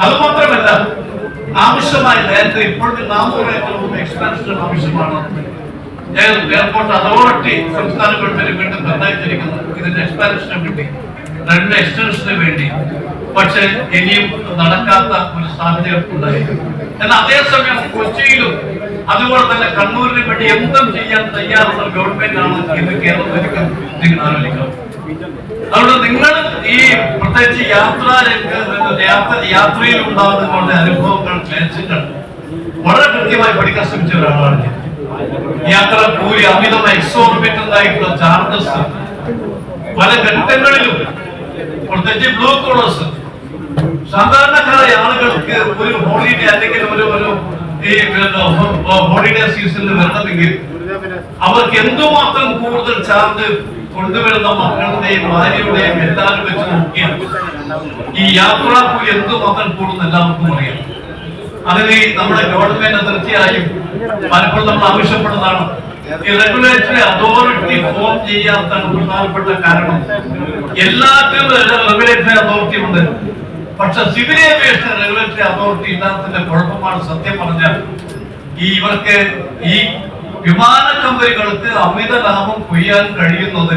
അതുമാത്രമല്ല, ആവശ്യമായ നേരത്തെ ഇപ്പോഴത്തെ 400 ഏക്കർ എക്സ്പാൻഷൻ ആവശ്യമാണ്. എയർപോർട്ട് അതോറിറ്റി സംസ്ഥാന ഗവൺമെന്റ് വീണ്ടും നിർണ്ണയിച്ചിരിക്കുന്നത് ഇതിന്റെ എക്സ്പാൻഷന് വേണ്ടി, 2 എക്സ്റ്റൻഷന് വേണ്ടി. പക്ഷെ ഇനിയും നടക്കാത്ത ഒരു സാഹചര്യം ഉണ്ടായി. എന്നാൽ അതേസമയം കൊച്ചിയിലും അതുപോലെ തന്നെ കണ്ണൂരിന് വേണ്ടി എന്തും ചെയ്യാൻ തയ്യാറുള്ള ഗവൺമെന്റ് ആണ് ഇന്ന് കേരളത്തിലേക്ക് നിങ്ങൾ ആലോചിക്കണം. അതുകൊണ്ട് നിങ്ങൾ ഈ പ്രത്യേകിച്ച് യാത്രയിൽ ഉണ്ടാകുന്ന അനുഭവങ്ങൾ, ക്ലേശങ്ങൾ വളരെ കൃത്യമായി പഠിക്കാൻ ശ്രമിച്ച ഒരാളാണ് ഞാൻ. യാത്ര കൂലി, അമിതമായ എക്സോർബിറ്റന്റ് ആയിട്ടുള്ള ചാർജസ് പല ഘട്ടങ്ങളിലും, പ്രത്യേകിച്ച് ബ്ലൂ കോളേഴ്സ്, സാധാരണക്കാരായ ആളുകൾക്ക് ഒരു ഹോളിഡേ അല്ലെങ്കിൽ ഒരു ഹോളിഡേ സീസണിൽ വരണമെങ്കിൽ അവർക്ക് എന്തുമാത്രം കൂടുതൽ ചാർജ് കൊണ്ടുവരുന്ന മക്കളുടെയും ഭാര്യയുടെയും എല്ലാവരും വെച്ച് നോക്കിയാൽ ഈ യാത്രാ കൂലി എന്തുമാത്രം കൂടുന്ന എല്ലാവർക്കും അറിയാം. അതിന് നമ്മുടെ ഗവൺമെന്റ് തീർച്ചയായും പലപ്പോഴും നമ്മൾ ആവശ്യപ്പെടുന്നതാണ്. ഈ റെഗുലേറ്ററി അതോറിറ്റി ഫോം ചെയ്യാത്തതാണ് പ്രധാനപ്പെട്ട കാരണം. എല്ലാത്തിനും റെഗുലേറ്ററി അതോറിറ്റി ഉണ്ട്, പക്ഷെ സിവിൽ ഏവിയേഷൻ റെഗുലേറ്ററി അതോറിറ്റി ഇല്ലാത്തതിന്റെ കുഴപ്പമാണ് സത്യം പറഞ്ഞാൽ ഇവർക്ക് ഈ വിമാന കമ്പനികൾക്ക് അമിത ലാഭം കൊയ്യാൻ കഴിയുന്നത്